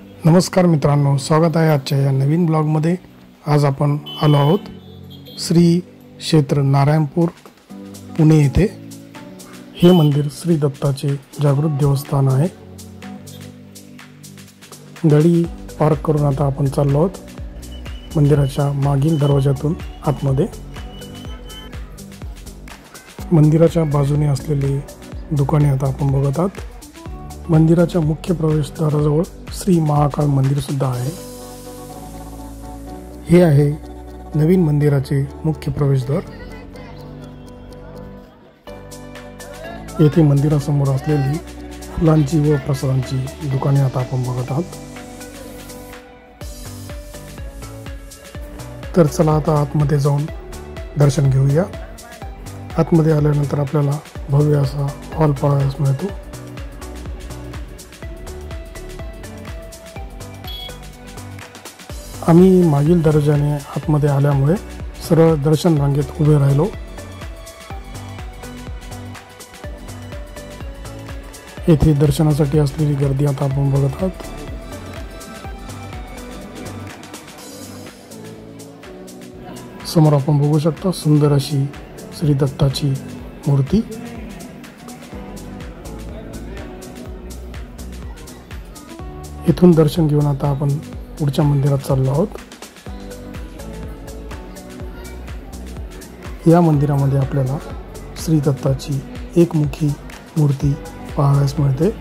नमस्कार मित्रांनो, स्वागत आहे आजच्या या नवीन ब्लॉगमध्ये। आज आपण आलो आहोत श्री क्षेत्र नारायणपूर पुणे येथे। हे मंदिर श्री दत्ताचे जागृत देवस्थान आहे। गाडी पार्क करून आता आपण चाललो आहोत मंदिराच्या मागील दरवाजातून आतमध्ये। मंदिराच्या बाजूने असलेली दुकाने आता आपण बघत आहोत। मंदिराच्या मुख्य प्रवेशद्वाराजवळ श्री महाकाल मंदिर सुद्धा आहे। हे आहे नवीन मंदिराचे मुख्य प्रवेशद्वार। येथे मंदिरासमोर असलेली फुलांची व प्रसादांची दुकाने आता आपण बघत आहोत। तर चला आता आतमध्ये जाऊन दर्शन घेऊया। आतमध्ये आल्यानंतर आपल्याला भव्य असा हॉल पाहायला मिळतो। आम्ही मागील दरवाजाने आतमध्ये आल्यामुळे सरळ दर्शन रांगेत उभे राहिलो। येथे दर्शनासाठी असलेली गर्दी आता आपण बघत आहोत। समोर आपण बघू शकता सुंदर अशी श्री दत्ताची मूर्ती। इथून दर्शन घेऊन आता आपण पुढच्या मंदिरात चाललो आहोत। या मंदिरामध्ये आपल्याला श्री दत्ताची एकमुखी मूर्ती पाहायला मिळते।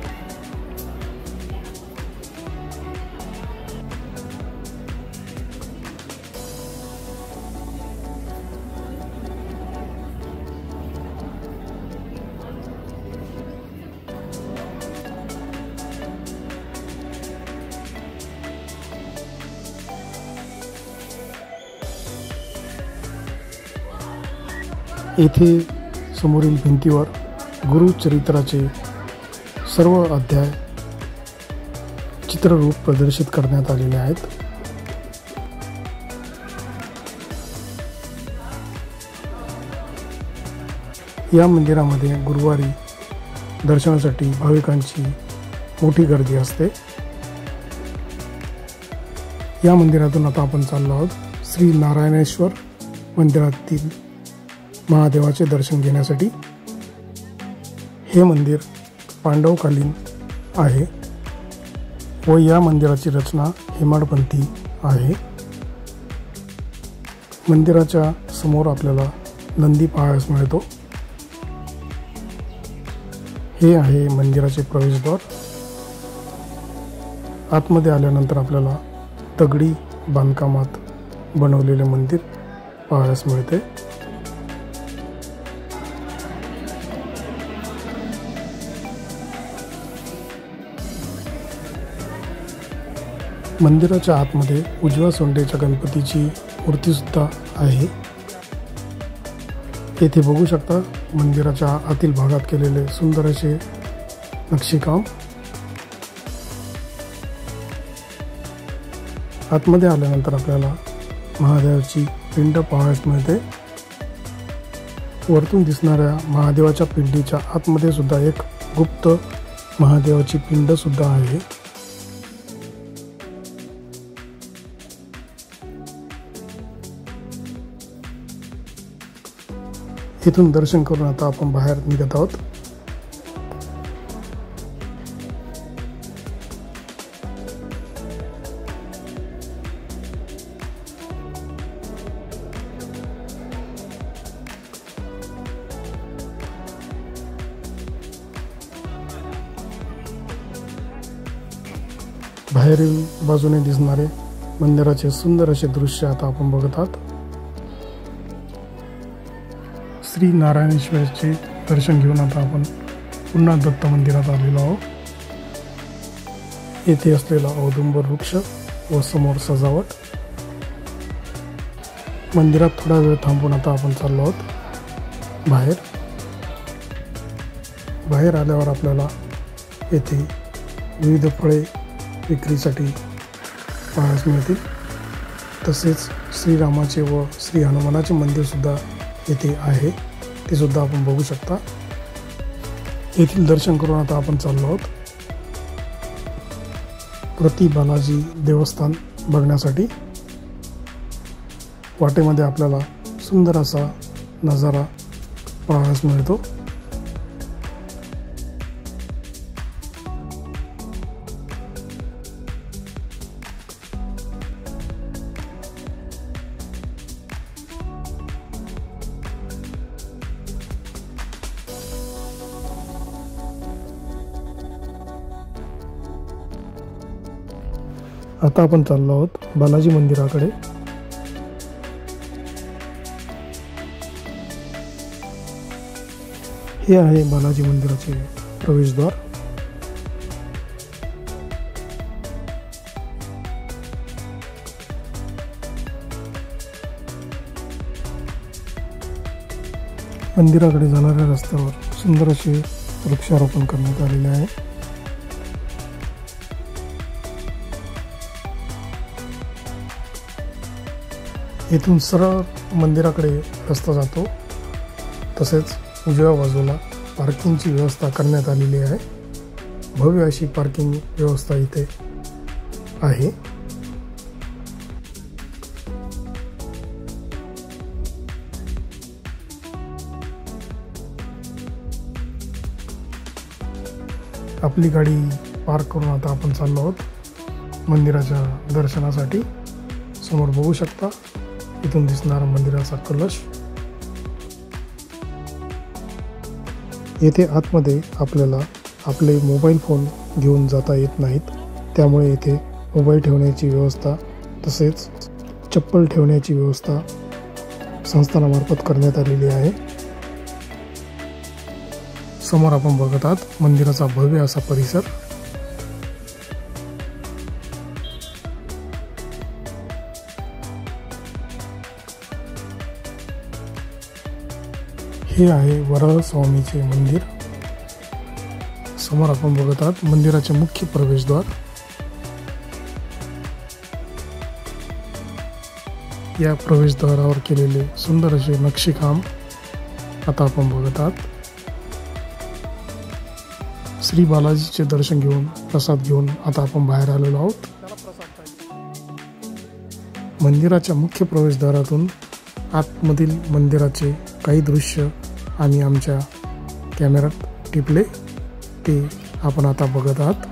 येथे समोरील भिंतीवर गुरुचरित्राचे सर्व अध्याय चित्ररूप प्रदर्शित करण्यात आलेले आहेत। या मंदिरामध्ये गुरुवारी दर्शनासाठी भाविकांची मोठी गर्दी असते। या मंदिरातून आता आपण चाललो आहोत श्री नारायणेश्वर मंदिरातील महादेवाचे दर्शन घेण्यासाठी। हे मंदिर पांडवकालीन आहे व या मंदिराची रचना हेमाडपंथी आहे। मंदिराच्या समोर आपल्याला नंदी पाहायला मिळतो। हे आहे मंदिराचे प्रवेशद्वार। आतमध्ये आल्यानंतर आपल्याला दगडी बांधकामात बनवलेले मंदिर पाहायला मिळते। मंदिराच्या आतमध्ये उजव्या सोंडेच्या गणपतीची मूर्ती सुद्धा आहे। येथे बघू शकता मंदिराच्या आतील भागात केलेले सुंदर असे नक्षीकाम। आतमध्ये आल्यानंतर आपल्याला महादेवाची पिंड पाहायला मिळते। वरतून दिसणाऱ्या महादेवाच्या पिंडीच्या आतमध्ये सुद्धा एक गुप्त महादेवाची पिंड सुद्धा आहे। इथून दर्शन करून आता आपण बाहेर निघत आहोत। बाहेरील बाजूने दिसणारे मंदिराचे सुंदर असे दृश्य आता आपण बघत आहोत। श्री नारायणेश्वरचे दर्शन घेऊन आता आपण पुन्हा दत्त मंदिरात आलेलो आहोत। येथे असलेला औदुंबर वृक्ष व समोर सजावट। मंदिरात थोडा वेळ थांबून आता आपण चाललो आहोत बाहेर। बाहेर आल्यावर आपल्याला येथे विविध फळे विक्रीसाठी पाहायला मिळतील। तसेच श्रीरामाचे व श्री हनुमानाचे मंदिर सुद्धा येथे आहे, ते सुद्धा आपण बघू शकता। येथील दर्शन करून आता आपण चाललो आहोत। प्रति बालाजी देवस्थान बघण्यासाठी। वाटेमध्ये आपल्याला सुंदर असा नजारा पाहायला मिळतो। आता आपण चाललो आहोत बालाजी मंदिराकडे। हे आहे बालाजी मंदिराचे प्रवेशद्वार। मंदिराकडे जाणाऱ्या रस्त्यावर सुंदर असे वृक्षारोपण करण्यात आलेले आहे। येथून सरळ मंदिराकडे रस्ता जातो। तसेच उजव्या बाजूला पार्किंगची व्यवस्था करण्यात आलेली आहे। भव्य अशी पार्किंग व्यवस्था इथे आहे। आपली गाडी पार्क करून आता आपण चाललो आहोत मंदिराच्या दर्शनासाठी। समोर बघू शकता इथून दिसणारा मंदिराचा कलश। येथे आतमध्ये आपल्याला आपले मोबाईल फोन घेऊन जाता येत नाहीत, त्यामुळे येथे मोबाईल ठेवण्याची व्यवस्था तसेच चप्पल ठेवण्याची व्यवस्था संस्थानामार्फत करण्यात आलेली आहे। समोर आपण बघत आहात मंदिराचा भव्य असा परिसर। हे आहे वराह स्वामीचे मंदिर। समोर आपण बघत आहात मंदिराचे मुख्य प्रवेशद्वार। या प्रवेशद्वारावर केलेले सुंदर असे नक्षीकाम आता आपण बघत आहात। श्री बालाजीचे दर्शन घेऊन प्रसाद घेऊन आता आपण बाहेर आलेलो आहोत। मंदिराच्या मुख्य प्रवेशद्वारातून आतमधील मंदिराचे काही दृश्य आम्ही आमच्या कॅमेऱ्यात टिपले, ते आपण आता बघत आहात।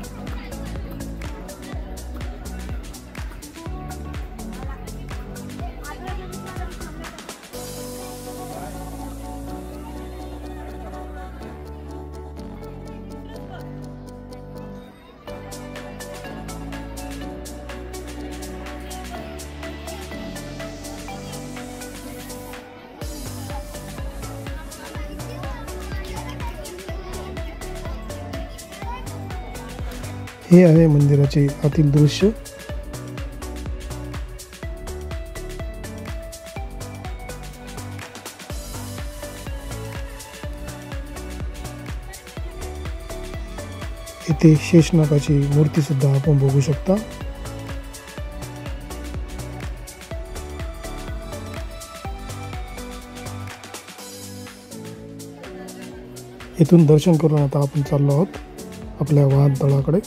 हे आहे मंदिराचे आतील दृश्य। इथे शेषनागाची मूर्ती सुद्धा आपण बघू शकता। इथून दर्शन करून आता आपण चाललो आहोत आपल्या वाहनतळाकडे।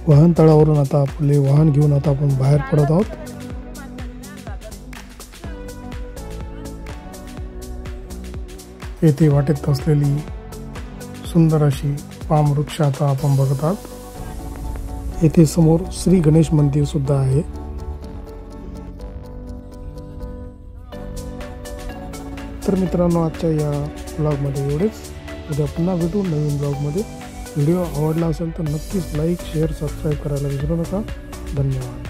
वाहनतळावरून आता आपले वाहन घेऊन आता आपण बाहेर पडत आहोत। येथे वाटेत असलेली सुंदर अशी पाम वृक्ष आता आपण बघत आहात। येथे समोर श्री गणेश मंदिर सुद्धा आहे। तर मित्रांनो, आजच्या या ब्लॉगमध्ये एवढेच। उद्या पुन्हा भेटू नवीन ब्लॉगमध्ये। व्हिडिओ आवडला असेल तर नक्कीच लाईक शेअर सबस्क्राईब करायला विसरू नका। धन्यवाद।